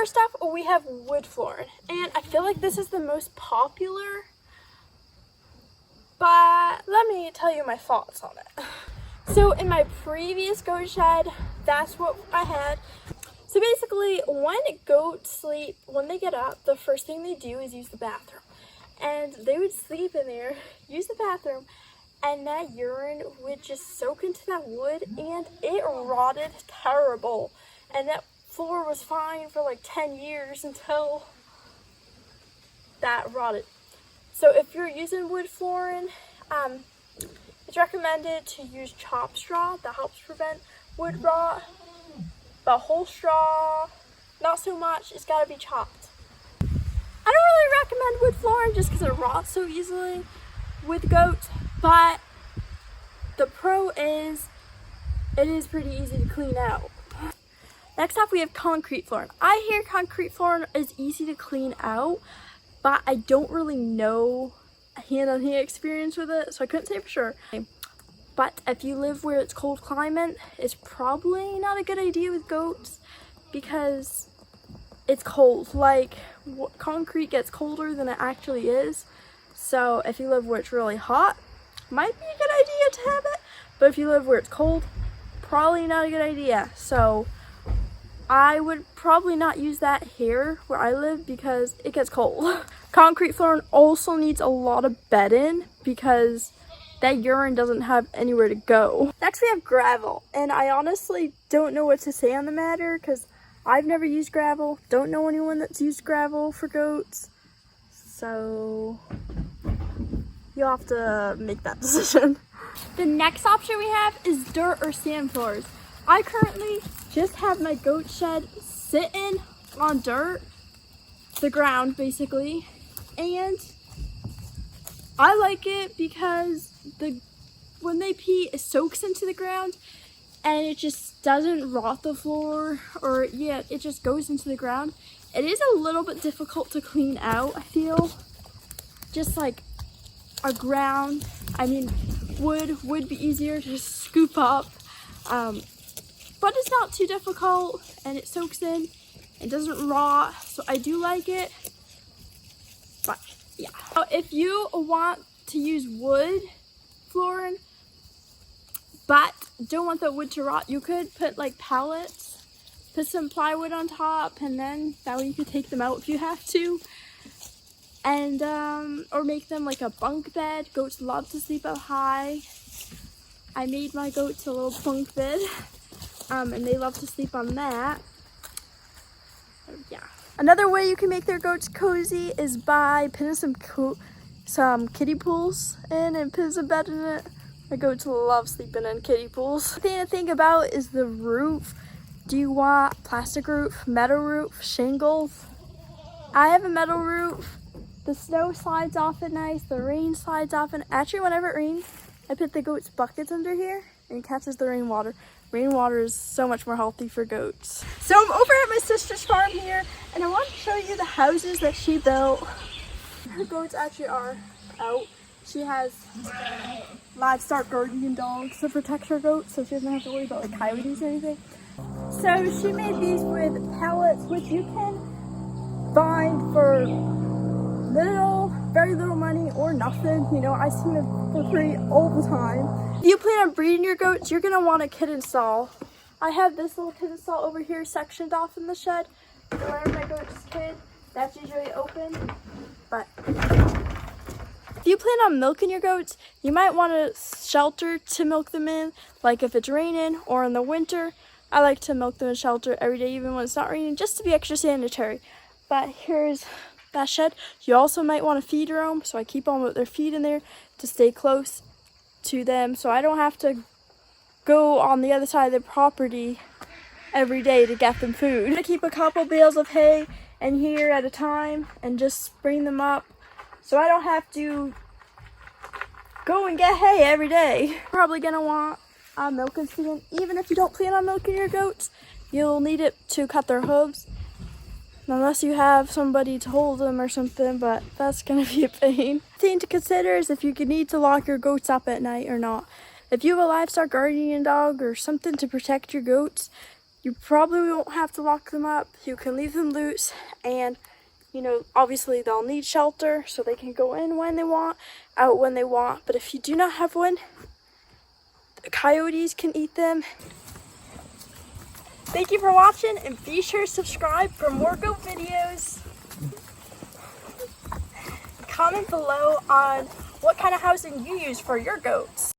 first up, we have wood flooring, and I feel like this is the most popular, but let me tell you my thoughts on it. So in my previous goat shed, that's what I had. So basically, when goats sleep, when they get up, the first thing they do is use the bathroom. And they would sleep in there, use the bathroom, and that urine would just soak into that wood, and it rotted terrible. And that floor was fine for like 10 years until that rotted. So if you're using wood flooring, it's recommended to use chopped straw. That helps prevent wood rot. But whole straw, not so much. It's got to be chopped. I don't really recommend wood flooring just because it rots so easily with goats. But the pro is it is pretty easy to clean out. Next up, we have concrete flooring. I hear concrete flooring is easy to clean out, but I don't really know hand-on-hand experience with it, so I couldn't say for sure. But if you live where it's cold climate, it's probably not a good idea with goats because it's cold. Like, concrete gets colder than it actually is. So if you live where it's really hot, might be a good idea to have it. But if you live where it's cold, probably not a good idea. So I would probably not use that here where I live because it gets cold. Concrete flooring also needs a lot of bedding because that urine doesn't have anywhere to go. Next we have gravel, and I honestly don't know what to say on the matter because I've never used gravel, don't know anyone that's used gravel for goats, so you'll have to make that decision. The next option we have is dirt or sand floors. I currently just have my goat shed sitting on dirt, the ground basically, and I like it because when they pee, it soaks into the ground and it just doesn't rot the floor, or yeah, it just goes into the ground. It is a little bit difficult to clean out, I feel. Just like a ground, I mean, wood would be easier to scoop up, but it's not too difficult and it soaks in, it doesn't rot, so I do like it. But yeah, so if you want to use wood flooring but don't want the wood to rot, you could put like pallets, put some plywood on top, and then that way you could take them out if you have to, and or make them like a bunk bed. Goats love to sleep up high. I made my goats a little bunk bed, and they love to sleep on that. So, yeah. Another way you can make their goats cozy is by putting some kiddie pools in and put some bed in it. My goats love sleeping in kiddie pools. The thing to think about is the roof. Do you want plastic roof, metal roof, shingles? I have a metal roof. The snow slides off it nice, the rain slides off, and actually whenever it rains, I put the goats' buckets under here and it catches the rainwater. Rainwater is so much more healthy for goats. So I'm over at my sister's farm here, and I want to show you the houses that she built. Her goats actually are out. She has livestock guardian dogs to protect her goats, so she doesn't have to worry about like coyotes or anything. So she made these with pallets, which you can find for very little money or nothing. You know, I see them for free all the time. If you plan on breeding your goats, you're gonna want a kitten stall. I have this little kitten stall over here sectioned off in the shed. Whenever my goats kid, that's usually open. But if you plan on milking your goats, you might want a shelter to milk them in, like if it's raining or in the winter. I like to milk them in shelter every day, even when it's not raining, just to be extra sanitary. But here's that shed. You also might want to feed room, so I keep on with their feet in there to stay close to them, so I don't have to go on the other side of the property every day to get them food. I keep a couple bales of hay in here at a time and just bring them up, so I don't have to go and get hay every day. Probably gonna want a milking stand. Even if you don't plan on milking your goats, you'll need it to cut their hooves. Unless you have somebody to hold them or something, but that's gonna be a pain. The thing to consider is if you could need to lock your goats up at night or not. If you have a livestock guardian dog or something to protect your goats, you probably won't have to lock them up. You can leave them loose, and you know, obviously they'll need shelter so they can go in when they want, out when they want. But if you do not have one, the coyotes can eat them. Thank you for watching, and be sure to subscribe for more goat videos. Comment below on what kind of housing you use for your goats.